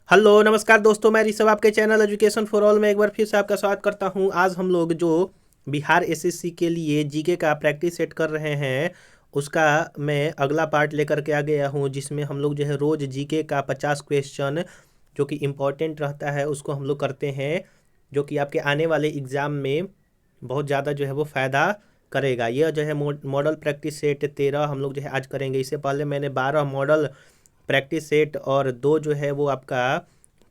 Hello नमस्कार दोस्तों, मैं ऋषभ आपके चैनल एजुकेशन फॉर ऑल में एक बार फिर से आपका स्वागत करता हूं। आज हम लोग जो बिहार एसएससी के लिए जीके का प्रैक्टिस सेट कर रहे हैं उसका मैं अगला पार्ट लेकर के आ गया हूं, जिसमें हम लोग जो है रोज़ जीके का 50 क्वेश्चन जो कि इम्पोर्टेंट रहता है उसको हम लोग करते हैं, जो कि आपके आने वाले एग्ज़ाम में बहुत ज़्यादा जो है वो फ़ायदा करेगा। यह जो है मॉडल प्रैक्टिस सेट 13 हम लोग जो है आज करेंगे। इससे पहले मैंने 12 मॉडल प्रैक्टिस सेट और 2 जो है वो आपका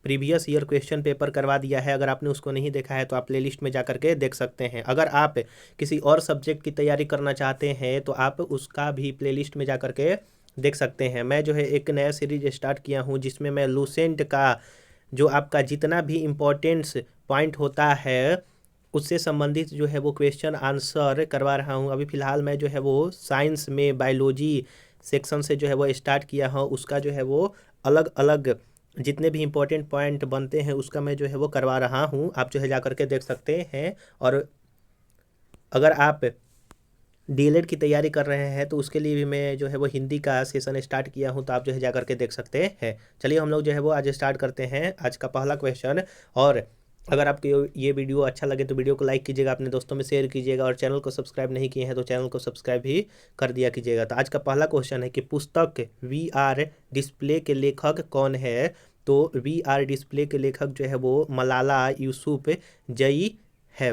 प्रीवियस ईयर क्वेश्चन पेपर करवा दिया है। अगर आपने उसको नहीं देखा है तो आप प्लेलिस्ट में जा करके देख सकते हैं। अगर आप किसी और सब्जेक्ट की तैयारी करना चाहते हैं तो आप उसका भी प्लेलिस्ट में जा करके देख सकते हैं। मैं जो है एक नया सीरीज स्टार्ट किया हूँ जिसमें मैं लूसेंट का जो आपका जितना भी इम्पोर्टेंस पॉइंट होता है उससे संबंधित जो है वो क्वेश्चन आंसर करवा रहा हूँ। अभी फ़िलहाल मैं जो है वो साइंस में बायोलॉजी सेक्शन से जो है वो स्टार्ट किया हूँ। उसका जो है वो अलग अलग जितने भी इम्पोर्टेंट पॉइंट बनते हैं उसका मैं जो है वो करवा रहा हूँ। आप जो है जा करके देख सकते हैं। और अगर आप डीएलएड की तैयारी कर रहे हैं तो उसके लिए भी मैं जो है वो हिंदी का सेशन स्टार्ट किया हूँ, तो आप जो है जा करके देख सकते हैं। चलिए हम लोग जो है वो आज स्टार्ट करते हैं आज का पहला क्वेश्चन। और अगर आपको ये वीडियो अच्छा लगे तो वीडियो को लाइक कीजिएगा, अपने दोस्तों में शेयर कीजिएगा, और चैनल को सब्सक्राइब नहीं किए हैं तो चैनल को सब्सक्राइब भी कर दिया कीजिएगा। तो आज का पहला क्वेश्चन है कि पुस्तक वी आर डिस्प्ले के लेखक कौन है। तो वी आर डिस्प्ले के लेखक जो है वो मलाला यूसुफ जई है।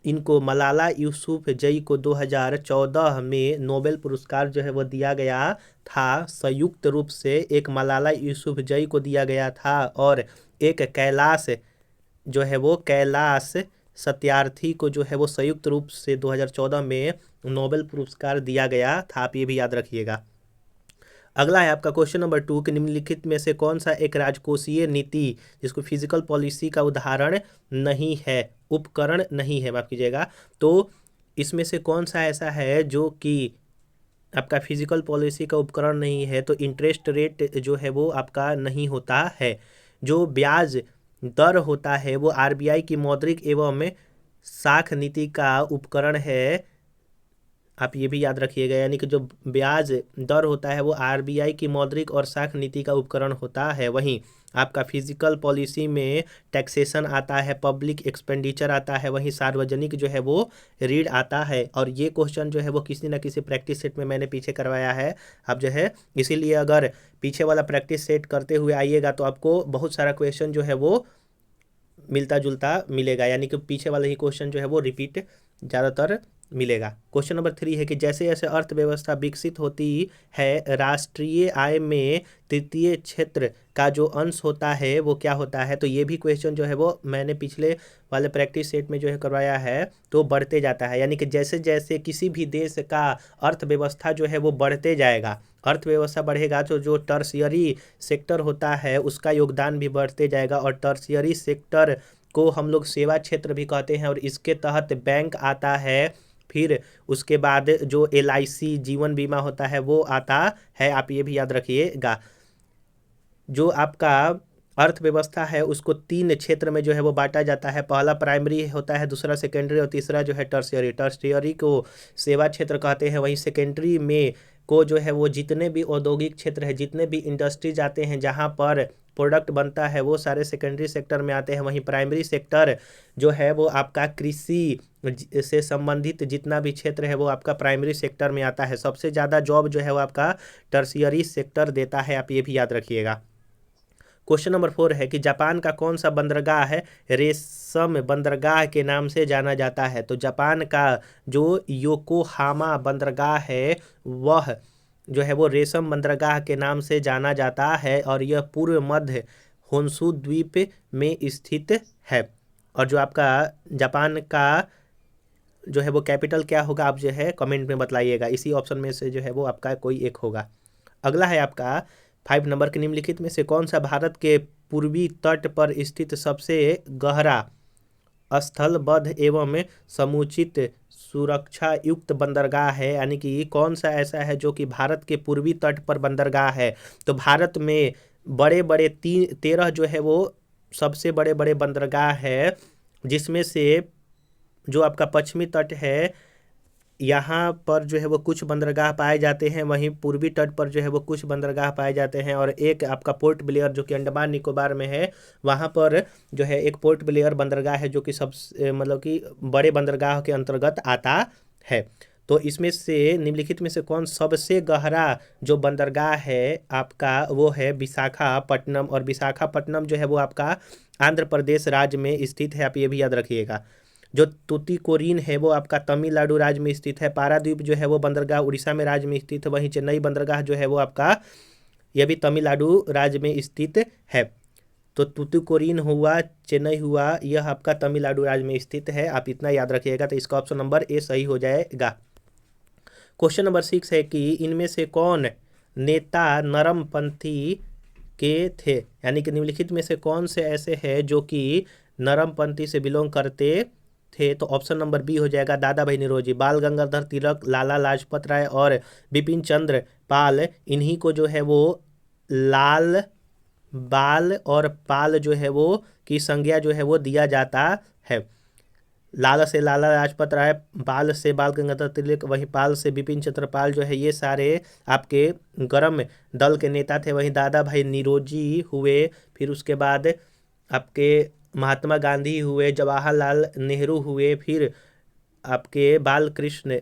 इनको मलाला यूसुफजई को 2014 में नोबेल पुरस्कार जो है वो दिया गया था। संयुक्त रूप से एक मलाला यूसुफजई को दिया गया था और एक कैलाश जो है वो कैलाश सत्यार्थी को जो है वो संयुक्त रूप से 2014 में नोबेल पुरस्कार दिया गया था। आप ये भी याद रखिएगा। अगला है आपका क्वेश्चन नंबर 2 कि निम्नलिखित में से कौन सा एक राजकोषीय नीति जिसको फिजिकल पॉलिसी का उदाहरण नहीं है, उपकरण नहीं है, माफ कीजिएगा। तो इसमें से कौन सा ऐसा है जो कि आपका फिजिकल पॉलिसी का उपकरण नहीं है। तो इंटरेस्ट रेट जो है वो आपका नहीं होता है। जो ब्याज दर होता है वो आरबीआई की मौद्रिक एवं साख नीति का उपकरण है। आप ये भी याद रखिएगा, यानी कि जो ब्याज दर होता है वो आरबीआई की मौद्रिक और साख नीति का उपकरण होता है। वहीं आपका फिजिकल पॉलिसी में टैक्सेशन आता है, पब्लिक एक्सपेंडिचर आता है, वहीं सार्वजनिक जो है वो ऋण आता है। और ये क्वेश्चन जो है वो किसी ना किसी प्रैक्टिस सेट में मैंने पीछे करवाया है। आप जो है इसीलिए अगर पीछे वाला प्रैक्टिस सेट करते हुए आइएगा तो आपको बहुत सारा क्वेश्चन जो है वो मिलता जुलता मिलेगा, यानी कि पीछे वाला ही क्वेश्चन जो है वो रिपीट ज़्यादातर मिलेगा। क्वेश्चन नंबर 3 है कि जैसे जैसे अर्थव्यवस्था विकसित होती है राष्ट्रीय आय में तृतीय क्षेत्र का जो अंश होता है वो क्या होता है। तो ये भी क्वेश्चन जो है वो मैंने पिछले वाले प्रैक्टिस सेट में जो है करवाया है, तो बढ़ते जाता है। यानी कि जैसे जैसे किसी भी देश का अर्थव्यवस्था जो है वो बढ़ते जाएगा, अर्थव्यवस्था बढ़ेगा तो जो टर्शियरी सेक्टर होता है उसका योगदान भी बढ़ते जाएगा। और टर्शियरी सेक्टर को हम लोग सेवा क्षेत्र भी कहते हैं, और इसके तहत बैंक आता है। फिर उसके बाद जो एलआईसी जीवन बीमा होता है वो आता है। आप ये भी याद रखिएगा। जो आपका अर्थव्यवस्था है उसको 3 क्षेत्र में जो है वो बांटा जाता है। पहला प्राइमरी होता है, दूसरा सेकेंडरी और तीसरा जो है टर्शियरी। टर्शियरी को सेवा क्षेत्र कहते हैं, वहीं सेकेंडरी में को जो है वो जितने भी औद्योगिक क्षेत्र है, जितने भी इंडस्ट्रीज आते हैं जहाँ पर प्रोडक्ट बनता है वो सारे सेकेंडरी सेक्टर में आते हैं। वहीं प्राइमरी सेक्टर जो है वो आपका कृषि से संबंधित जितना भी क्षेत्र है वो आपका प्राइमरी सेक्टर में आता है। सबसे ज़्यादा जॉब जो है वो आपका टर्शियरी सेक्टर देता है। आप ये भी याद रखिएगा। क्वेश्चन नंबर 4 है कि जापान का कौन सा बंदरगाह है रेशम बंदरगाह के नाम से जाना जाता है। तो जापान का जो योकोहामा बंदरगाह है वह जो है वो रेशम बंदरगाह के नाम से जाना जाता है, और यह पूर्व मध्य होन्शु द्वीप में स्थित है। और जो आपका जापान का जो है वो कैपिटल क्या होगा आप जो है कमेंट में बतलाइएगा। इसी ऑप्शन में से जो है वो आपका कोई एक होगा। अगला है आपका 5 नंबर के निम्नलिखित में से कौन सा भारत के पूर्वी तट पर स्थित सबसे गहरा स्थलबद्ध एवं समुचित सुरक्षा युक्त बंदरगाह है। यानी कि कौन सा ऐसा है जो कि भारत के पूर्वी तट पर बंदरगाह है। तो भारत में बड़े बड़े 13 जो है वो सबसे बड़े बड़े बंदरगाह है, जिसमें से जो आपका पश्चिमी तट है यहाँ पर जो है वो कुछ बंदरगाह पाए जाते हैं, वहीं पूर्वी तट पर जो है वो कुछ बंदरगाह पाए जाते हैं, और एक आपका पोर्ट ब्लेयर जो कि अंडमान निकोबार में है, वहाँ पर जो है एक पोर्ट ब्लेयर बंदरगाह है जो कि सबसे मतलब कि बड़े बंदरगाह के अंतर्गत आता है। तो इसमें से निम्नलिखित में से कौन सबसे गहरा जो बंदरगाह है आपका वो है विशाखापट्टनम, और विशाखापट्टनम जो है वो आपका आंध्र प्रदेश राज्य में स्थित है, आप ये भी याद रखिएगा। जो तूतीकोरिन है वो आपका तमिलनाडु राज्य में स्थित है। पारादीप जो है वो बंदरगाह उड़ीसा में राज्य में स्थित है। वहीं चेन्नई बंदरगाह जो है वो आपका यह भी तमिलनाडु राज्य में स्थित है। तो तूतीकोरिन हुआ, चेन्नई हुआ, यह आपका तमिलनाडु राज्य में स्थित है, आप इतना याद रखिएगा। तो इसका ऑप्शन नंबर ए सही हो जाएगा। क्वेश्चन नंबर 6 है कि इनमें से कौन नेता नरमपंथी के थे, यानी कि निम्नलिखित में से कौन से ऐसे हैं जो कि नरमपंथी से बिलोंग करते थे। तो ऑप्शन नंबर बी हो जाएगा दादा भाई नौरोजी, बाल गंगाधर तिलक, लाला लाजपत राय और बिपिन चंद्र पाल। इन्हीं को जो है वो लाल, बाल और पाल जो है वो की संज्ञा जो है वो दिया जाता है। लाला से लाला लाजपत राय, बाल से बाल गंगाधर तिलक, वहीं पाल से बिपिन चंद्र पाल जो है ये सारे आपके गरम दल के नेता थे। वहीं दादा भाई नौरोजी हुए, फिर उसके बाद आपके महात्मा गांधी हुए, जवाहरलाल नेहरू हुए, फिर आपके बाल कृष्ण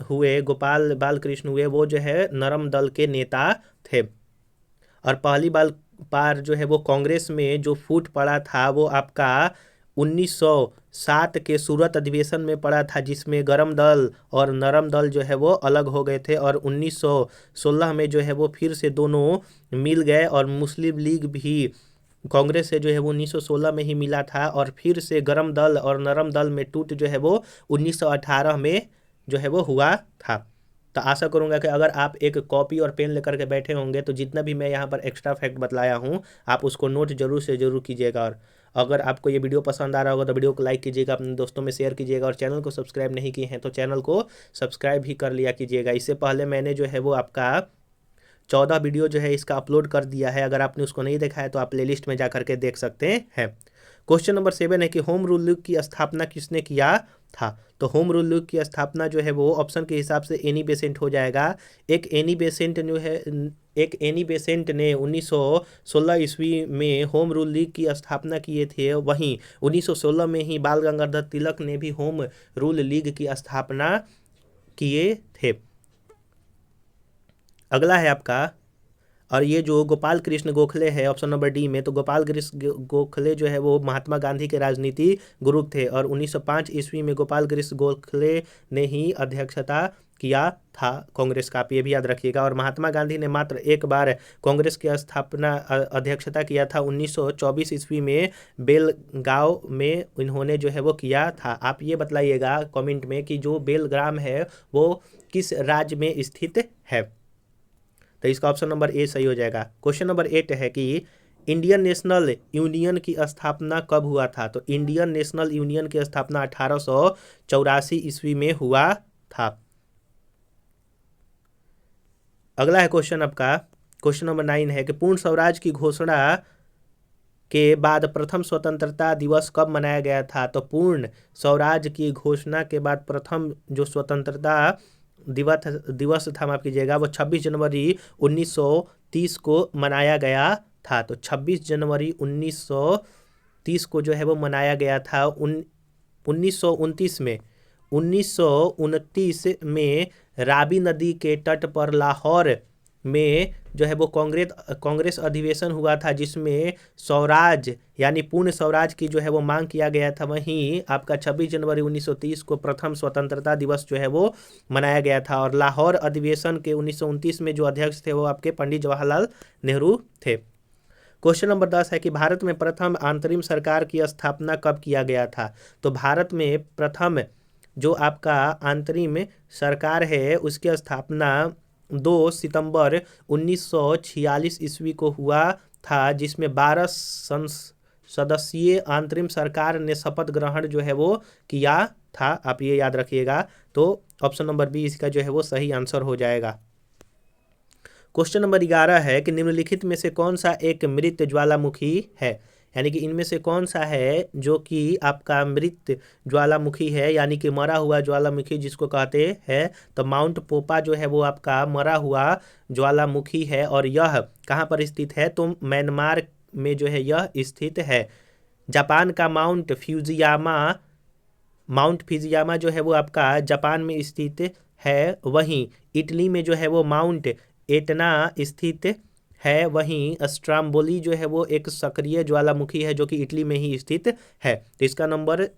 हुए, गोपाल बाल कृष्ण हुए, वो जो है नरम दल के नेता थे। और पहली बार जो है वो कांग्रेस में जो फूट पड़ा था वो आपका 1907 के सूरत अधिवेशन में पड़ा था, जिसमें गरम दल और नरम दल जो है वो अलग हो गए थे, और 1916 में जो है वो फिर से दोनों मिल गए, और मुस्लिम लीग भी कांग्रेस से जो है वो 1916 में ही मिला था, और फिर से गरम दल और नरम दल में टूट जो है वो 1918 में जो है वो हुआ था। तो आशा करूंगा कि अगर आप एक कॉपी और पेन लेकर के बैठे होंगे तो जितना भी मैं यहाँ पर एक्स्ट्रा फैक्ट बतलाया हूँ आप उसको नोट जरूर से जरूर कीजिएगा। और अगर आपको ये वीडियो पसंद आ रहा होगा तो वीडियो को लाइक कीजिएगा, अपने दोस्तों में शेयर कीजिएगा, और चैनल को सब्सक्राइब नहीं किए हैं तो चैनल को सब्सक्राइब भी कर लिया कीजिएगा। इससे पहले मैंने जो है वो आपका 14 वीडियो जो है इसका अपलोड कर दिया है, अगर आपने उसको नहीं देखा है तो आप प्लेलिस्ट में जा करके देख सकते हैं। क्वेश्चन नंबर 7 है कि होम रूल लीग की स्थापना किसने किया था। तो होम रूल लीग की स्थापना जो है वो ऑप्शन के हिसाब से एनी बेसेंट हो जाएगा। एक एनी बेसेंट ने 1916 ईस्वी में होम रूल लीग की स्थापना किए थे। वहीं 1916 में ही बाल गंगाधर तिलक ने भी होम रूल लीग की स्थापना किए थे। अगला है आपका, और ये जो गोपाल कृष्ण गोखले है ऑप्शन नंबर डी में, तो गोपाल कृष्ण गोखले जो है वो महात्मा गांधी के राजनीति गुरु थे, और 1905 ईस्वी में गोपाल कृष्ण गोखले ने ही अध्यक्षता किया था कांग्रेस का, आप ये भी याद रखिएगा। और महात्मा गांधी ने मात्र एक बार कांग्रेस की स्थापना अध्यक्षता किया था, 1924 ईस्वी में बेलगांव में इन्होंने जो है वो किया था। आप ये बतलाइएगा कमेंट में कि जो बेलग्राम है वो किस राज्य में स्थित है। तो इसका ऑप्शन नंबर ए सही हो जाएगा। क्वेश्चन नंबर 8 है कि इंडियन नेशनल यूनियन की स्थापना कब हुआ था। तो इंडियन नेशनल यूनियन की स्थापना 1884 ईस्वी में हुआ था। अगला है क्वेश्चन आपका, क्वेश्चन नंबर 9 है कि पूर्ण स्वराज की घोषणा के बाद प्रथम स्वतंत्रता दिवस कब मनाया गया था। तो पूर्ण स्वराज की घोषणा के बाद प्रथम जो स्वतंत्रता दिवस था, माफ कीजिएगा, वो 26 जनवरी 1930 को मनाया गया था। तो 26 जनवरी 1930 को जो है वो मनाया गया था। 1929 में रावी नदी के तट पर लाहौर में जो है वो कांग्रेस अधिवेशन हुआ था, जिसमें स्वराज यानी पूर्ण स्वराज की जो है वो मांग किया गया था। वहीं आपका 26 जनवरी 1930 को प्रथम स्वतंत्रता दिवस जो है वो मनाया गया था। और लाहौर अधिवेशन के 1929 में जो अध्यक्ष थे वो आपके पंडित जवाहरलाल नेहरू थे। क्वेश्चन नंबर 10 है कि भारत में प्रथम अंतरिम सरकार की स्थापना कब किया गया था। तो भारत में प्रथम जो आपका अंतरिम सरकार है उसकी स्थापना 2 सितंबर 1946 ईस्वी को हुआ था, जिसमें 12 सदस्यीय अंतरिम सरकार ने शपथ ग्रहण जो है वो किया था, आप ये याद रखिएगा। तो ऑप्शन नंबर बी इसका जो है वो सही आंसर हो जाएगा। क्वेश्चन नंबर 11 है कि निम्नलिखित में से कौन सा एक मृत ज्वालामुखी है, यानी कि इनमें से कौन सा है जो कि आपका मृत ज्वालामुखी है, यानी कि मरा हुआ ज्वालामुखी जिसको कहते हैं। तो माउंट पोपा जो है वो आपका मरा हुआ ज्वालामुखी है और यह कहाँ पर स्थित है, तो म्यांमार में जो है यह स्थित है। जापान का माउंट फिजियामा जो है वो आपका जापान में स्थित है। वहीं इटली में जो है वो माउंट एटना स्थित है। वहीं स्ट्राम्बोली जो है वो एक सक्रिय ज्वालामुखी है जो कि इटली में ही स्थित है। तो इसका number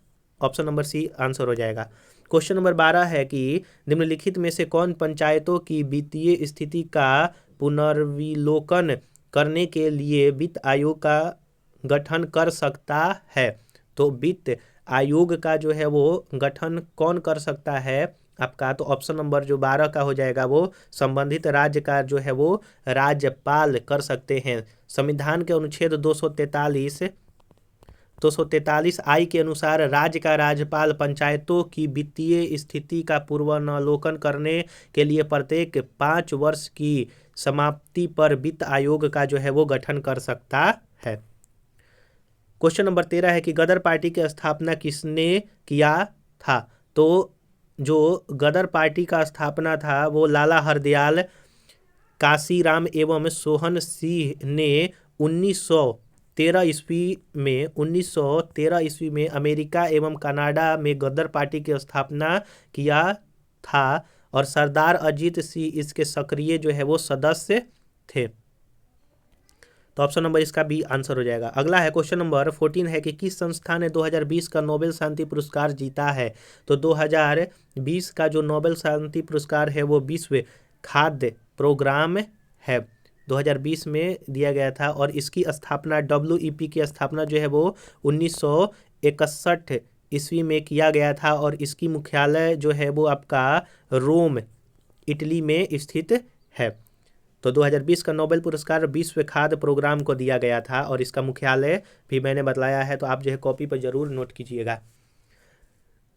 option number C answer हो जाएगा। क्वेश्चन नंबर 12 है कि निम्नलिखित में से कौन पंचायतों की वित्तीय स्थिति का पुनर्विलोकन करने के लिए वित्त आयोग का गठन कर सकता है। तो वित्त आयोग का जो है वो गठन कौन कर सकता है आपका, तो ऑप्शन नंबर जो 12 का हो जाएगा वो संबंधित राज्य का जो है वो राज्यपाल कर सकते हैं। संविधान के अनुच्छेद 243 आई के अनुसार राज्य का राज्यपाल पंचायतों की वित्तीय स्थिति का पूर्वावलोकन करने के लिए प्रत्येक 5 वर्ष की समाप्ति पर वित्त आयोग का जो है वो गठन कर सकता है। क्वेश्चन नंबर 13 है कि गदर पार्टी की स्थापना किसने किया था। तो जो गदर पार्टी का स्थापना था वो लाला हरदयाल काशीराम एवं सोहन सिंह ने 1913 ईस्वी में अमेरिका एवं कनाडा में गदर पार्टी की स्थापना किया था और सरदार अजीत सिंह इसके सक्रिय जो है वो सदस्य थे। तो ऑप्शन नंबर इसका बी आंसर हो जाएगा। अगला है क्वेश्चन नंबर 14 है कि किस संस्था ने 2020 का नोबेल शांति पुरस्कार जीता है। तो 2020 का जो नोबेल शांति पुरस्कार है वो विश्व खाद्य प्रोग्राम है, 2020 में दिया गया था और इसकी स्थापना WEP की स्थापना जो है वो 1961 ईस्वी में किया गया था और इसकी मुख्यालय जो है वो आपका रोम इटली में स्थित है। तो 2020 का नोबेल पुरस्कार विश्व खाद्य प्रोग्राम को दिया गया था और इसका मुख्यालय भी मैंने बताया है, तो आप जो है कॉपी पर जरूर नोट कीजिएगा।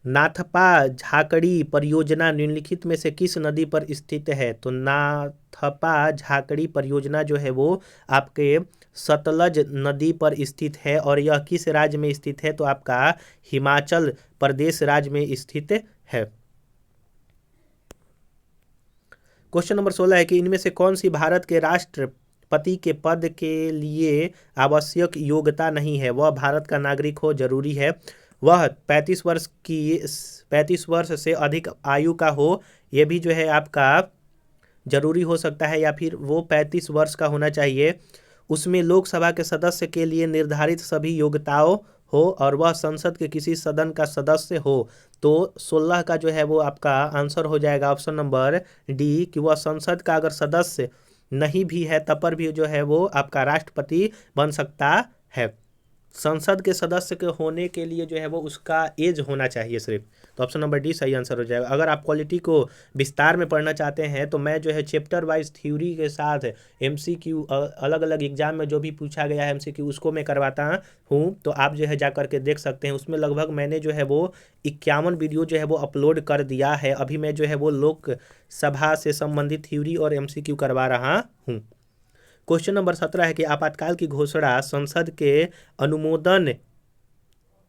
नाथपा झाकड़ी परियोजना निम्नलिखित में से किस नदी पर स्थित है। तो नाथपा झाकड़ी परियोजना जो है वो आपके सतलज नदी पर स्थित है और यह किस राज्य में स्थित है, तो आपका हिमाचल प्रदेश राज्य में स्थित है। क्वेश्चन नंबर 16 है कि इनमें से कौन सी भारत के राष्ट्रपति के पद के लिए आवश्यक योग्यता नहीं है। वह भारत का नागरिक हो जरूरी है, वह 35 वर्ष से अधिक आयु का हो, यह भी जो है आपका जरूरी हो सकता है, या फिर वो 35 वर्ष का होना चाहिए, उसमें लोकसभा के सदस्य के लिए निर्धारित सभी योग्यताओं हो और वह संसद के किसी सदन का सदस्य हो। तो 16 का जो है वो आपका आंसर हो जाएगा ऑप्शन नंबर डी कि वह संसद का अगर सदस्य नहीं भी है तब पर भी जो है वो आपका राष्ट्रपति बन सकता है। संसद के सदस्य के होने के लिए जो है वो उसका एज होना चाहिए सिर्फ। तो ऑप्शन नंबर डी सही आंसर हो जाएगा। अगर आप पॉलिटी को विस्तार में पढ़ना चाहते हैं तो मैं जो है चैप्टर वाइज थ्योरी के साथ MCQ अलग अलग एग्जाम में जो भी पूछा गया है MCQ उसको मैं करवाता हूँ, तो आप जो है जा करके देख सकते हैं। उसमें लगभग मैंने जो है वो 51 वीडियो जो है वो अपलोड कर दिया है। अभी मैं जो है वो लोकसभा से संबंधित थ्योरी और MCQ करवा रहा हूँ। क्वेश्चन नंबर 17 है कि आपातकाल की घोषणा संसद के अनुमोदन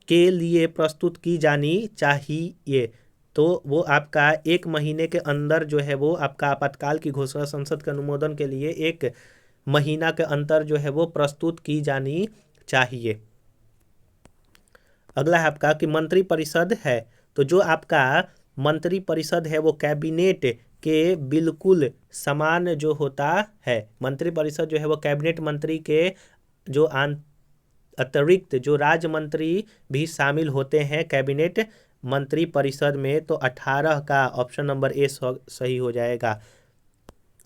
के लिए प्रस्तुत की जानी चाहिए। तो वो आपका 1 महीने के अंदर जो है वो आपका आपातकाल की घोषणा संसद के अनुमोदन के लिए 1 महीना के अंतर जो है वो प्रस्तुत की जानी चाहिए। अगला है आपका कि मंत्रिपरिषद है, तो जो आपका मंत्रिपरिषद है वो कैबिनेट के बिल्कुल समान जो होता है। मंत्रिपरिषद जो है वो कैबिनेट मंत्री के जो अतिरिक्त जो राज्य मंत्री भी शामिल होते हैं कैबिनेट मंत्रिपरिषद में। तो 18 का ऑप्शन नंबर ए सही हो जाएगा।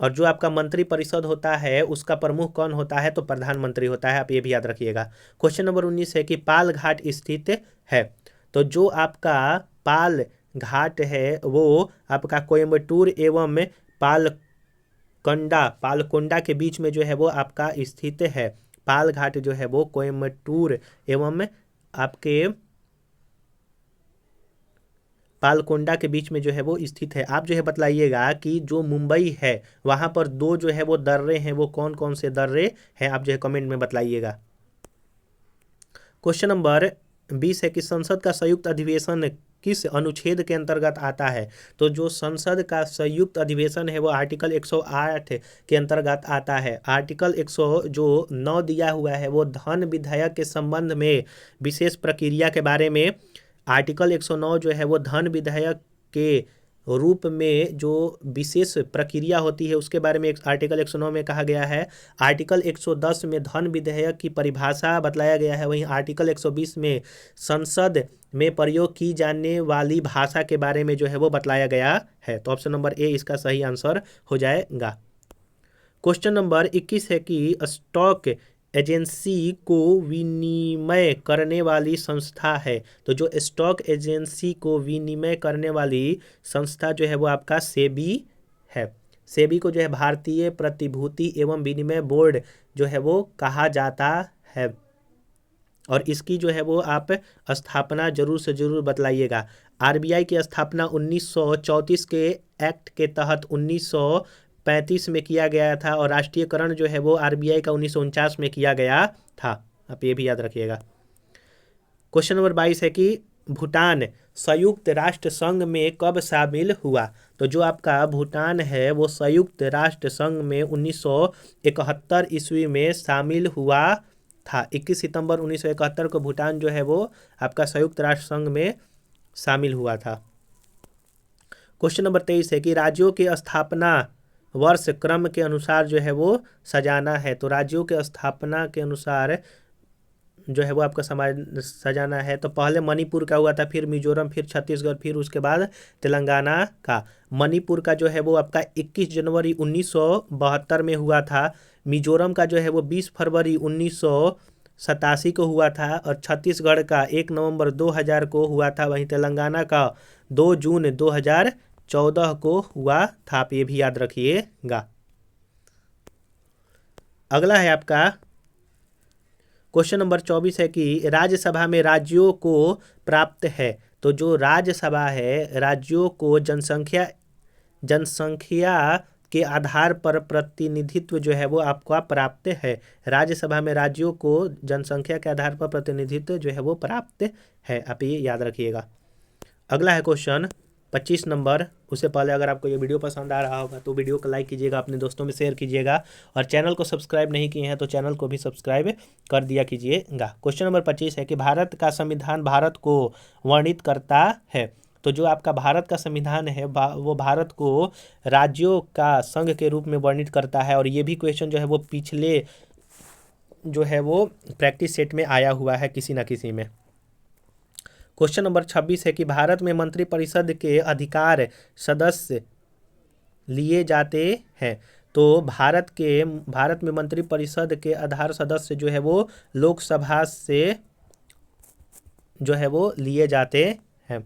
और जो आपका मंत्रिपरिषद होता है उसका प्रमुख कौन होता है, तो प्रधानमंत्री होता है, आप ये भी याद रखिएगा। क्वेश्चन नंबर 19 है कि पाल घाट स्थित है, तो जो आपका पाल घाट है वो आपका कोयम्बटूर एवं पालकोंडा के बीच में जो है वो आपका स्थित है। पाल घाट जो है वो कोयम्बटूर एवं आपके पालकोंडा के बीच में जो है वो स्थित है। आप जो है बतलाइएगा कि जो मुंबई है वहाँ पर 2 जो है वो दर्रे हैं, वो कौन कौन से दर्रे हैं, आप जो है कमेंट में बतलाइएगा। क्वेश्चन नंबर 20 है कि संसद का संयुक्त अधिवेशन किस अनुच्छेद के अंतर्गत आता है। तो जो संसद का संयुक्त अधिवेशन है वो आर्टिकल 108 के अंतर्गत आता है। आर्टिकल 109 दिया हुआ है वो धन विधेयक के संबंध में विशेष प्रक्रिया के बारे में। आर्टिकल 109 जो है वो धन विधेयक के रूप में जो विशेष प्रक्रिया होती है उसके बारे में आर्टिकल 109 में कहा गया है। आर्टिकल 110 में धन विधेयक की परिभाषा बतलाया गया है। वहीं आर्टिकल 120 में संसद में प्रयोग की जाने वाली भाषा के बारे में जो है वो बतलाया गया है। तो ऑप्शन नंबर ए इसका सही आंसर हो जाएगा। क्वेश्चन नंबर 21 है कि स्टॉक एजेंसी को विनिमय करने वाली संस्था है। तो जो स्टॉक एजेंसी को विनिमय करने वाली संस्था जो है वो आपका सेबी है। सेबी को जो है भारतीय प्रतिभूति एवं विनिमय बोर्ड जो है वो कहा जाता है। और इसकी जो है वो आप स्थापना जरूर से जरूर बतलाइएगा। आरबीआई की स्थापना 1934 के एक्ट के तहत 1935 में किया गया था और राष्ट्रीयकरण जो है वो आरबीआई का 1949 में किया गया था। आप ये भी याद रखिएगा। क्वेश्चन नंबर 22 है कि भूटान संयुक्त राष्ट्र संघ में कब शामिल हुआ। तो जो आपका भूटान है वो संयुक्त राष्ट्र संघ में 1971 ईस्वी में शामिल हुआ था। 21 सितंबर 1971 को भूटान जो है वो आपका संयुक्त राष्ट्र संघ में शामिल हुआ था। क्वेश्चन नंबर 23 है कि राज्यों के स्थापना वर्ष क्रम के अनुसार जो है वो सजाना है। तो राज्यों के स्थापना के अनुसार जो है वो आपका सजाना है। तो पहले मणिपुर का हुआ था, फिर मिजोरम, फिर छत्तीसगढ़, फिर उसके बाद तेलंगाना का। मणिपुर का जो है वो आपका 21 जनवरी 1972 में हुआ था। मिजोरम का जो है वो 20 फरवरी 1987 को हुआ था और छत्तीसगढ़ का 1 नवंबर 2000 को हुआ था। वहीं तेलंगाना का 2 जून 2014 को हुआ था। आप ये भी याद रखिएगा। अगला है आपका क्वेश्चन नंबर 24 है कि राज्यसभा में राज्यों को प्राप्त है। तो जो राज्यसभा है राज्यों को जनसंख्या के आधार पर प्रतिनिधित्व जो है वो आपको प्राप्त है। राज्यसभा में राज्यों को जनसंख्या के आधार पर प्रतिनिधित्व जो है वो प्राप्त है। आप ये याद रखिएगा। अगला है क्वेश्चन 25 नंबर। उससे पहले अगर आपको ये वीडियो पसंद आ रहा होगा तो वीडियो को लाइक कीजिएगा, अपने दोस्तों में शेयर कीजिएगा और चैनल को सब्सक्राइब नहीं किए हैं तो चैनल को भी सब्सक्राइब कर दिया कीजिएगा। क्वेश्चन नंबर 25 है कि भारत का संविधान भारत को वर्णित करता है। तो जो आपका भारत का संविधान है वो भारत को राज्यों का संघ के रूप में वर्णित करता है। और ये भी क्वेश्चन जो है वो पिछले जो है वो प्रैक्टिस सेट में आया हुआ है किसी न किसी में। क्वेश्चन नंबर 26 है कि भारत में मंत्रिपरिषद के अधिकार सदस्य लिए जाते हैं। तो भारत में मंत्रिपरिषद के आधार सदस्य जो है वो लोकसभा से जो है वो लिए जाते हैं।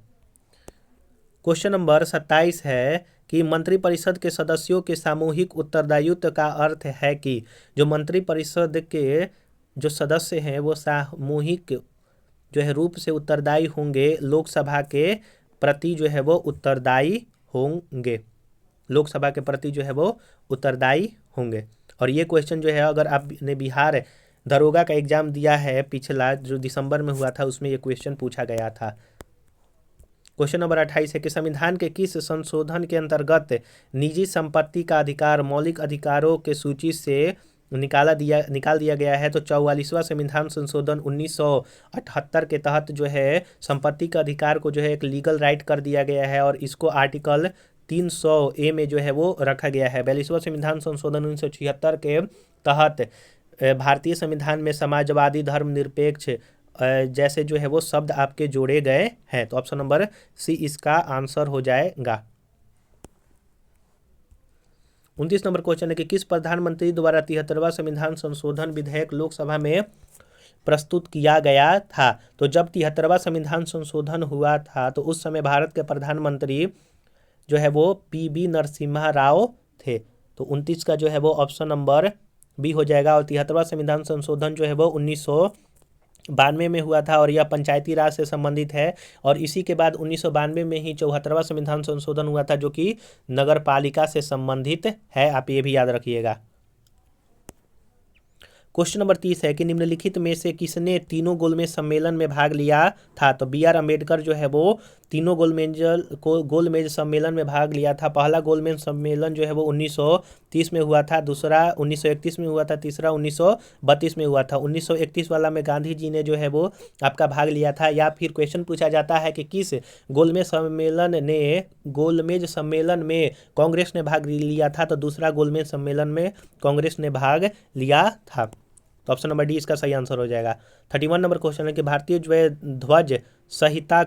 क्वेश्चन नंबर 27 है कि मंत्रिपरिषद के सदस्यों के सामूहिक उत्तरदायित्व का अर्थ है कि जो मंत्रिपरिषद के जो सदस्य हैं वो सामूहिक जो है रूप से उत्तरदायी होंगे, लोकसभा के प्रति जो है वो उत्तरदायी होंगे। लोकसभा के प्रति जो है वो उत्तरदायी होंगे। और ये क्वेश्चन जो है अगर आपने बिहार दरोगा का एग्जाम दिया है पिछला जो दिसंबर में हुआ था उसमें ये क्वेश्चन पूछा गया था। क्वेश्चन नंबर 28 है कि संविधान के किस संशोधन के अंतर्गत निजी संपत्ति का अधिकार मौलिक अधिकारों के सूची से निकाल दिया गया है। तो 44वां संविधान संशोधन 1978 के तहत जो है संपत्ति का अधिकार को जो है एक लीगल राइट कर दिया गया है और इसको आर्टिकल 300A में जो है वो रखा गया है। 42वां संविधान संशोधन 1976 के तहत भारतीय संविधान में समाजवादी, धर्मनिरपेक्ष जैसे जो है वो शब्द आपके जोड़े गए हैं। तो ऑप्शन नंबर सी इसका आंसर हो जाएगा। 29 नंबर क्वेश्चन है कि किस प्रधानमंत्री द्वारा 73वां संविधान संशोधन विधेयक लोकसभा में प्रस्तुत किया गया था। तो जब 73वां संविधान संशोधन हुआ था तो उस समय भारत के प्रधानमंत्री जो है वो PV नरसिम्हा राव थे। तो 29 का जो है वो ऑप्शन नंबर बी हो जाएगा। और 73वां संविधान संशोधन जो है वो 1992 में हुआ था और यह पंचायती राज से संबंधित है। और इसी के बाद 1992 में ही 74वां संविधान संशोधन हुआ था जो कि नगर पालिका से संबंधित है। आप ये भी याद रखिएगा। क्वेश्चन नंबर 30 है कि निम्नलिखित में से किसने तीनों गोलमेज सम्मेलन में भाग लिया था। तो बी आर अम्बेडकर जो है वो तीनों गोलमेज सम्मेलन में भाग लिया था। पहला गोलमेज सम्मेलन जो है वो 1930 में हुआ था, दूसरा 1931 में हुआ था, तीसरा 1932 में हुआ था। 1931 वाला में गांधी जी ने जो है वो आपका भाग लिया था। या फिर क्वेश्चन पूछा जाता है कि किस गोलमेज सम्मेलन में कांग्रेस ने भाग लिया था। तो दूसरा गोलमेज सम्मेलन में कांग्रेस ने भाग लिया था। तो ऑप्शन नंबर डी इसका सही आंसर हो जाएगा। 31 नंबर क्वेश्चन है कि भारतीय ध्वज संहिता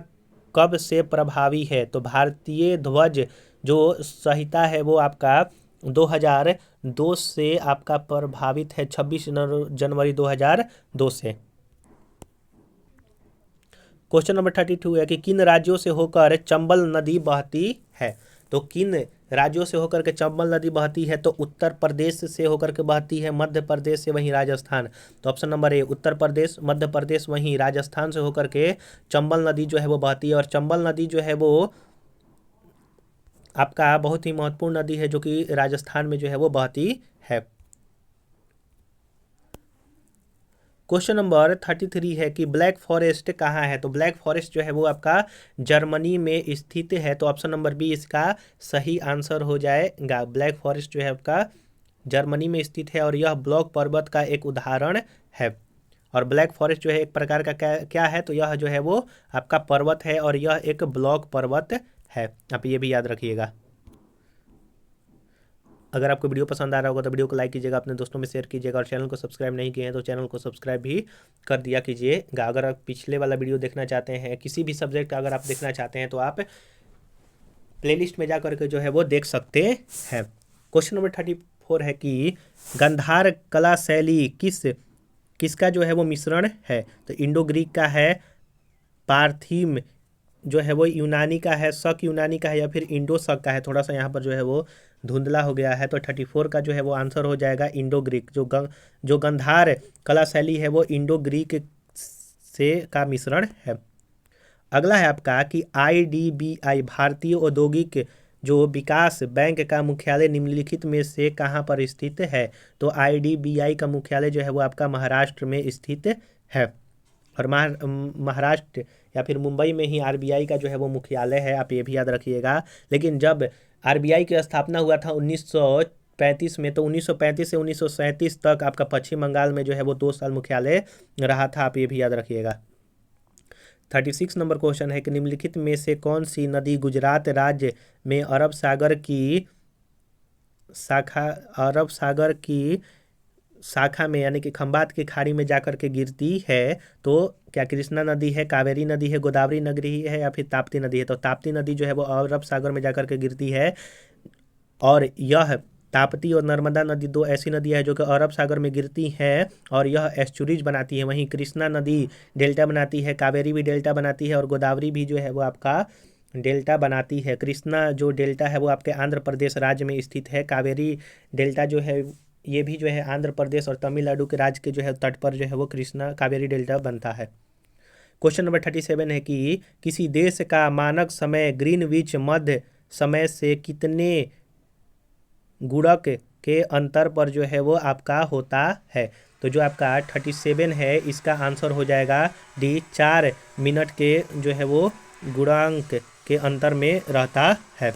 कब से प्रभावी है। तो भारतीय ध्वज जो संहिता है वो आपका 2002 से आपका प्रभावित है, 26 जनवरी 2002 से। क्वेश्चन नंबर 32 है कि किन राज्यों से होकर चंबल नदी बहती है। तो किन राज्यों से होकर के चंबल नदी बहती है। तो उत्तर प्रदेश से होकर के बहती है, मध्य प्रदेश से, वहीं राजस्थान। तो option number A Uttar Pradesh, Madhya Pradesh, वहीं राजस्थान से होकर के चंबल नदी जो है वो बहती है। और चंबल नदी जो है वो आपका बहुत ही महत्वपूर्ण नदी है जो कि राजस्थान में जो है वो बहती है। क्वेश्चन नंबर 33 है कि ब्लैक फॉरेस्ट कहाँ है। तो ब्लैक फॉरेस्ट जो है वो आपका जर्मनी में स्थित है। तो ऑप्शन नंबर बी इसका सही आंसर हो जाएगा। ब्लैक फॉरेस्ट जो है आपका जर्मनी में स्थित है और यह ब्लॉक पर्वत का एक उदाहरण है। और ब्लैक फॉरेस्ट जो है एक प्रकार का क्या है, तो यह जो है वो आपका पर्वत है और यह एक ब्लॉक पर्वत है। आप ये भी याद रखिएगा। अगर आपको वीडियो पसंद आ रहा होगा तो वीडियो को लाइक कीजिएगा, अपने दोस्तों में शेयर कीजिएगा और चैनल को सब्सक्राइब नहीं किए हैं तो चैनल को सब्सक्राइब भी कर दिया कीजिएगा। अगर आप पिछले वाला वीडियो देखना चाहते हैं, किसी भी सब्जेक्ट का अगर आप देखना चाहते हैं तो आप प्लेलिस्ट में जा करके जो है वो देख सकते हैं। क्वेश्चन नंबर 34 है कि गांधार कला शैली किसका जो है वो मिश्रण है। तो इंडो ग्रीक का है, पार्थिम जो है वो यूनानी का है, शक यूनानी का है, या फिर इंडो शक का है। थोड़ा सा यहाँ पर जो है वो धुंधला हो गया है। तो 34 का जो है वो आंसर हो जाएगा इंडो ग्रीक। जो गांधार कला शैली है वो इंडो ग्रीक से का मिश्रण है। अगला है आपका कि IDBI भारतीय औद्योगिक जो विकास बैंक का मुख्यालय निम्नलिखित में से कहाँ पर स्थित है। तो IDBI का मुख्यालय जो है वो आपका महाराष्ट्र में स्थित है। और महाराष्ट्र या फिर मुंबई में ही RBI का जो है वो मुख्यालय है। आप ये भी याद रखिएगा। लेकिन जब RBI की स्थापना हुआ था 1935 में, तो 1935 से 1937 तक आपका पश्चिम बंगाल में जो है वो 2 साल मुख्यालय रहा था। आप ये भी याद रखिएगा। 36 नंबर क्वेश्चन है कि निम्नलिखित में से कौन सी नदी गुजरात राज्य में अरब सागर की शाखा में यानी कि खंबात की खाड़ी में जाकर के गिरती है। तो क्या कृष्णा नदी है, कावेरी नदी है, गोदावरी नदी है, या फिर ताप्ती नदी है। तो ताप्ती नदी जो है वो अरब सागर में जाकर के गिरती है। और यह ताप्ती और नर्मदा नदी 2 ऐसी नदियाँ हैं जो कि अरब सागर में गिरती हैं और यह एस्चुरीज बनाती है। वहीं कृष्णा नदी डेल्टा बनाती है, कावेरी भी डेल्टा बनाती है और गोदावरी भी जो है वो आपका डेल्टा बनाती है। कृष्णा जो डेल्टा है वो आपके आंध्र प्रदेश राज्य में स्थित है। कावेरी डेल्टा जो है ये भी जो है आंध्र प्रदेश और तमिलनाडु के राज्य के जो है तट पर जो है वो कृष्णा कावेरी डेल्टा बनता है। क्वेश्चन नंबर 37 है कि किसी देश का मानक समय ग्रीनविच मध्य समय से कितने गुणक के अंतर पर जो है वो आपका होता है। तो जो आपका 37 है इसका आंसर हो जाएगा डी, 4 मिनट के जो है वो गुणांक के अंतर में रहता है।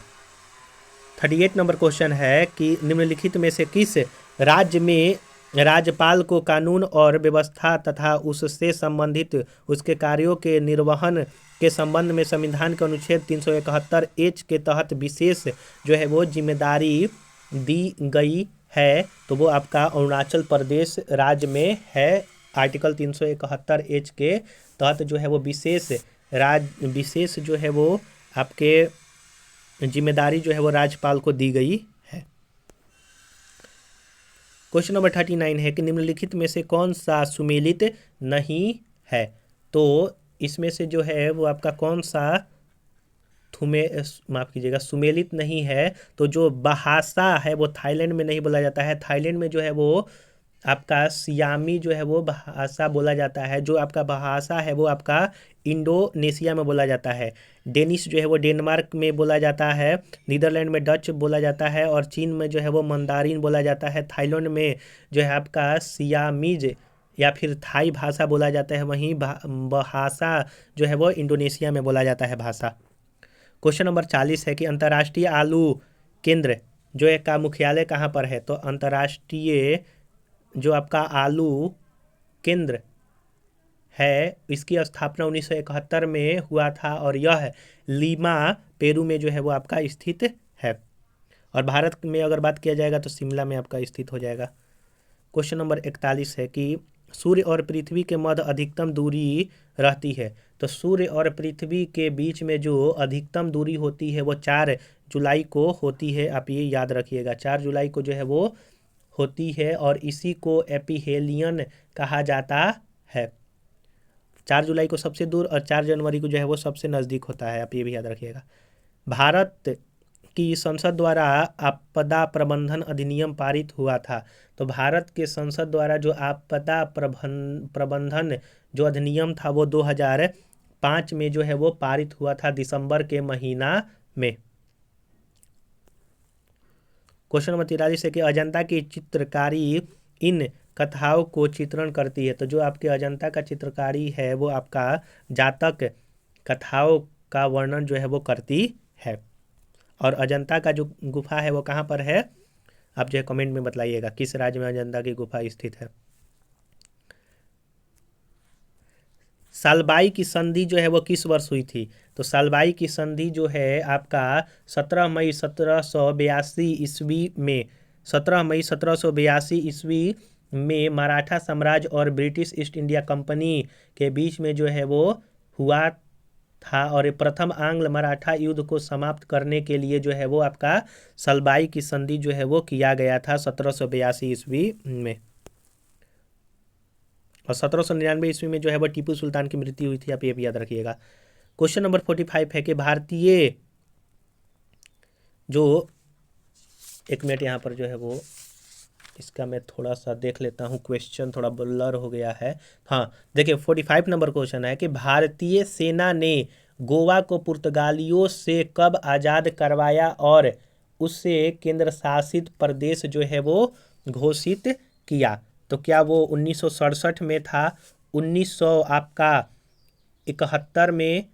38 नंबर क्वेश्चन है कि निम्नलिखित में से किस राज्य में राज्यपाल को कानून और व्यवस्था तथा उससे संबंधित उसके कार्यों के निर्वहन के संबंध में संविधान के अनुच्छेद 371 के तहत विशेष जो है वो जिम्मेदारी दी गई है। तो वो आपका अरुणाचल प्रदेश राज्य में है। आर्टिकल 371 के तहत जो है वो विशेष जो है वो आपके जिम्मेदारी जो है वो राज्यपाल को दी गई है। क्वेश्चन नंबर 39 है कि निम्नलिखित में से कौन सा सुमेलित नहीं है। तो इसमें से जो है वो आपका कौन सा माफ कीजिएगा सुमेलित नहीं है। तो जो बहासा है वो थाईलैंड में नहीं बोला जाता है। थाईलैंड में जो है वो आपका सियामी जो है वो भाषा बोला जाता है। जो आपका भाषा है वो आपका इंडोनेशिया में बोला जाता है। डेनिश जो है वो डेनमार्क में बोला जाता है। नीदरलैंड में डच बोला जाता है और चीन में जो है वो मंदारिन बोला जाता है। थाईलैंड में जो है आपका सियामीज या फिर थाई भाषा बोला जाता है। वहीं भाषा जो है वो इंडोनेशिया में बोला जाता है भाषा। क्वेश्चन नंबर 40 है कि अंतर्राष्ट्रीय आलू केंद्र जो है का मुख्यालय कहाँ पर है। तो अंतर्राष्ट्रीय जो आपका आलू केंद्र है इसकी स्थापना 1971 में हुआ था और यह लीमा पेरू में जो है वो आपका स्थित है। और भारत में अगर बात किया जाएगा तो शिमला में आपका स्थित हो जाएगा। क्वेश्चन नंबर 41 है कि सूर्य और पृथ्वी के मध्य अधिकतम दूरी रहती है। तो सूर्य और पृथ्वी के बीच में जो अधिकतम दूरी होती है वो 4 जुलाई को होती है। आप ये याद रखिएगा, 4 जुलाई को जो है वो होती है और इसी को एपिहेलियन कहा जाता है। 4 जुलाई को सबसे दूर और 4 जनवरी को जो है वो सबसे नज़दीक होता है। आप ये भी याद रखिएगा। भारत की संसद द्वारा आपदा प्रबंधन अधिनियम पारित हुआ था। तो भारत के संसद द्वारा जो आपदा प्रबंधन जो अधिनियम था वो 2005 में जो है वो पारित हुआ था, दिसंबर के महीना में। क्वेश्चन नंबर 43 है कि अजंता की चित्रकारी इन कथाओं को चित्रण करती है। तो जो आपके अजंता का चित्रकारी है वो आपका जातक कथाओं का वर्णन जो है वो करती है। और अजंता का जो गुफा है वो कहाँ पर है, आप जो है कमेंट में बतलाइएगा किस राज्य में अजंता की गुफा स्थित है। सालबाई की संधि जो है वो किस वर्ष हुई थी। तो सालबाई की संधि जो है आपका 17 मई 1782 ईस्वी में 17 मई 1782 ईस्वी में मराठा साम्राज्य और ब्रिटिश ईस्ट इंडिया कंपनी के बीच में जो है वो हुआ था। और ये प्रथम आंग्ल मराठा युद्ध को समाप्त करने के लिए जो है वो आपका सलबाई की संधि जो है वो किया गया था 1782 ईस्वी में। और 1799 ईस्वी में जो है वो टीपू सुल्तान की मृत्यु हुई थी। आप ये भी याद रखिएगा। क्वेश्चन नंबर 45 है कि भारतीय जो, एक मिनट यहाँ पर जो है वो इसका मैं थोड़ा सा देख लेता हूँ, क्वेश्चन थोड़ा ब्लर हो गया है। हाँ देखिए 45 नंबर क्वेश्चन है कि भारतीय सेना ने गोवा को पुर्तगालियों से कब आज़ाद करवाया और उससे केंद्र शासित प्रदेश जो है वो घोषित किया। तो क्या वो 1967 में था, 1900 आपका 71 में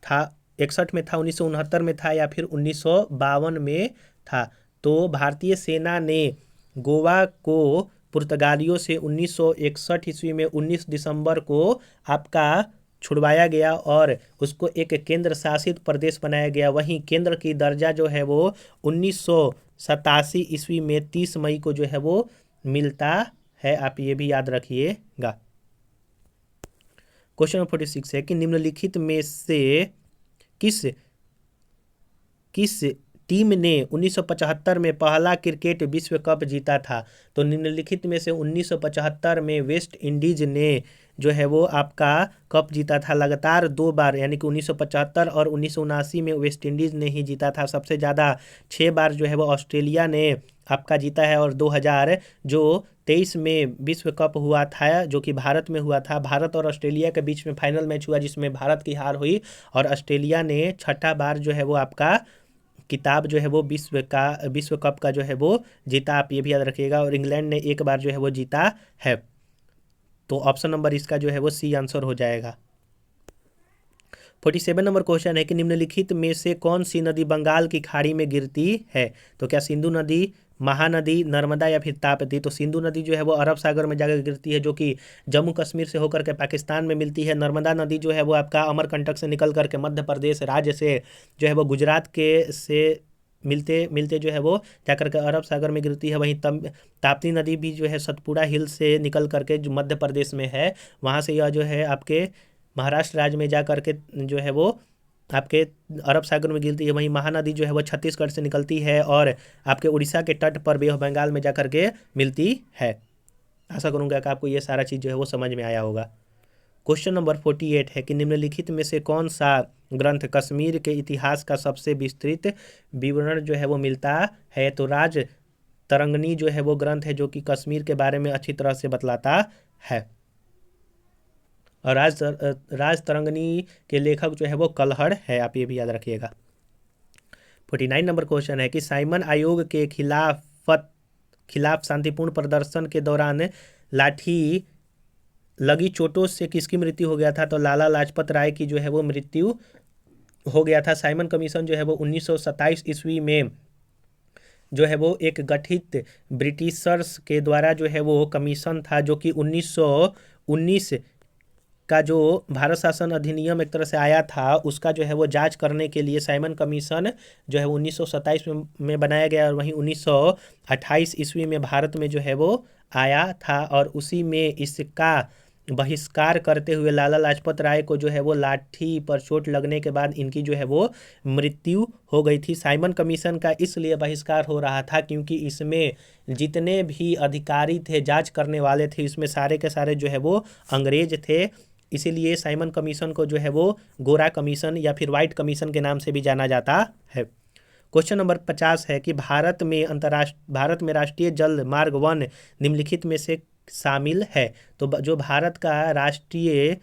था, 61 में था, 1969 में था या फिर 1952 में था। तो भारतीय सेना ने गोवा को पुर्तगालियों से 1961 ईस्वी में 19 दिसंबर को आपका छुड़वाया गया और उसको एक केंद्र शासित प्रदेश बनाया गया। वहीं केंद्र की दर्जा जो है वो 1987 ईस्वी में 30 मई को जो है वो मिलता है। आप ये भी याद रखिएगा। क्वेश्चन नंबर 46 है कि निम्नलिखित में से किस टीम ने 1975 में पहला क्रिकेट विश्व कप जीता था। तो निम्नलिखित में से 1975 में वेस्ट इंडीज ने जो है वो आपका कप जीता था लगातार 2 बार, यानी कि 1975 और 1979 में वेस्ट इंडीज ने ही जीता था। सबसे ज़्यादा 6 बार जो है वो ऑस्ट्रेलिया ने आपका जीता है। और 2023 में विश्व कप हुआ था जो कि भारत में हुआ था। भारत और ऑस्ट्रेलिया के बीच में फाइनल मैच हुआ जिसमें भारत की हार हुई और ऑस्ट्रेलिया ने 6ठा बार जो है वो आपका किताब जो है वो विश्व कप का जो है वो जीता। आप ये भी याद रखिएगा। और इंग्लैंड ने 1 बार जो है वो जीता है। तो ऑप्शन नंबर इसका जो है वो सी आंसर हो जाएगा। 47 नंबर क्वेश्चन है कि निम्नलिखित में से कौन सी नदी बंगाल की खाड़ी में गिरती है। तो क्या सिंधु नदी, महानदी, नर्मदा या फिर ताप्ती। तो सिंधु नदी जो है वो अरब सागर में जाकर गिरती है जो कि जम्मू कश्मीर से होकर के पाकिस्तान में मिलती है। नर्मदा नदी जो है वो आपका अमरकंटक से निकल करके मध्य प्रदेश राज्य से जो है वो गुजरात के से मिलते मिलते जो है वो जाकर के अरब सागर में गिरती है। वहीं ताप्ती नदी भी जो है सतपुड़ा हिल से निकल करके जो मध्य प्रदेश में है वहाँ से यह जो है आपके महाराष्ट्र राज्य में जा करके जो है वो आपके अरब सागर में गिरती है। वहीं महानदी जो है वो छत्तीसगढ़ से निकलती है और आपके उड़ीसा के तट पर बे ऑफ बंगाल में जा करके मिलती है। आशा करूँगा कि आपको ये सारा चीज़ जो है वो समझ में आया होगा। क्वेश्चन नंबर 48 है कि निम्नलिखित में से कौन सा ग्रंथ कश्मीर के इतिहास का सबसे विस्तृत विवरण जो है वो मिलता है। तो तरंगिणी जो है वो ग्रंथ है जो कि कश्मीर के बारे में अच्छी तरह से बतलाता है। और राज तरंगिणी के लेखक जो है वो कल्हड़ है, आप ये भी याद रखिएगा। 49 नंबर क्वेश्चन है कि साइमन आयोग के खिलाफ शांतिपूर्ण प्रदर्शन के दौरान लाठी लगी चोटों से किसकी मृत्यु हो गया था? तो लाला लाजपत राय की जो है वो मृत्यु हो गया था। साइमन कमीशन जो है वो 1927 ईस्वी में जो है वो एक गठित ब्रिटिशर्स के द्वारा जो है वो कमीशन था, जो कि 1919 का जो भारत शासन अधिनियम एक तरह से आया था उसका जो है वो जांच करने के लिए साइमन कमीशन जो है 1927 में बनाया गया, और वहीं 1928 ईस्वी में भारत में जो है वो आया था। और उसी में इसका बहिष्कार करते हुए लाला लाजपत राय को जो है वो लाठी पर चोट लगने के बाद इनकी जो है वो मृत्यु हो गई थी। साइमन कमीशन का इसलिए बहिष्कार हो रहा था क्योंकि इसमें जितने भी अधिकारी थे, जांच करने वाले थे, इसमें सारे के सारे जो है वो अंग्रेज थे। इसीलिए साइमन कमीशन को जो है वो गोरा कमीशन या फिर वाइट कमीशन के नाम से भी जाना जाता है। क्वेश्चन नंबर 50 है कि भारत में राष्ट्रीय जल मार्ग 1 निम्नलिखित में से शामिल है। तो जो भारत का राष्ट्रीय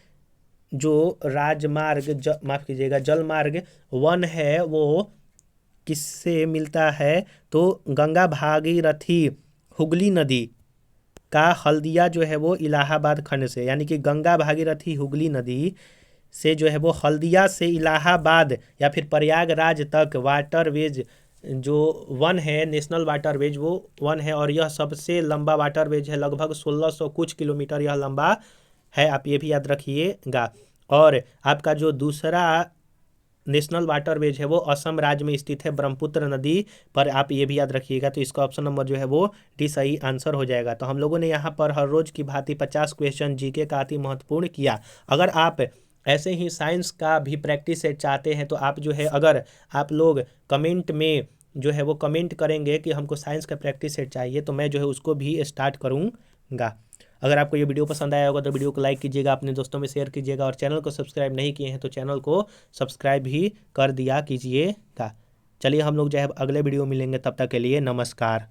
जो राजमार्ग माफ कीजिएगा जल मार्ग 1 है वो किससे मिलता है? तो गंगा भागीरथी हुगली नदी का हल्दिया जो है वो इलाहाबाद खंड से, यानी कि गंगा भागीरथी हुगली नदी से जो है वो हल्दिया से इलाहाबाद या फिर प्रयागराज तक वाटरवेज जो 1 है, नेशनल वाटरवेज वो 1 है, और यह सबसे लंबा वाटरवेज है, लगभग 1600 कुछ किलोमीटर यह लंबा है, आप ये भी याद रखिएगा। और आपका जो दूसरा नेशनल वाटरवेज है वो असम राज्य में स्थित है, ब्रह्मपुत्र नदी पर, आप ये भी याद रखिएगा। तो इसका ऑप्शन नंबर जो है वो डी सही आंसर हो जाएगा। तो हम लोगों ने यहाँ पर हर रोज की भांति 50 क्वेश्चन जीके का अति महत्वपूर्ण किया। अगर आप ऐसे ही साइंस का भी प्रैक्टिस सेट चाहते हैं तो आप जो है अगर आप लोग कमेंट में जो है वो कमेंट करेंगे कि हमको साइंस का प्रैक्टिस सेट चाहिए तो मैं जो है उसको भी स्टार्ट करूँगा। अगर आपको ये वीडियो पसंद आया होगा तो वीडियो को लाइक कीजिएगा, अपने दोस्तों में शेयर कीजिएगा, और चैनल को सब्सक्राइब नहीं किए हैं तो चैनल को सब्सक्राइब भी कर दिया कीजिएगा। चलिए हम लोग जो है अगले वीडियो मिलेंगे, तब तक के लिए नमस्कार।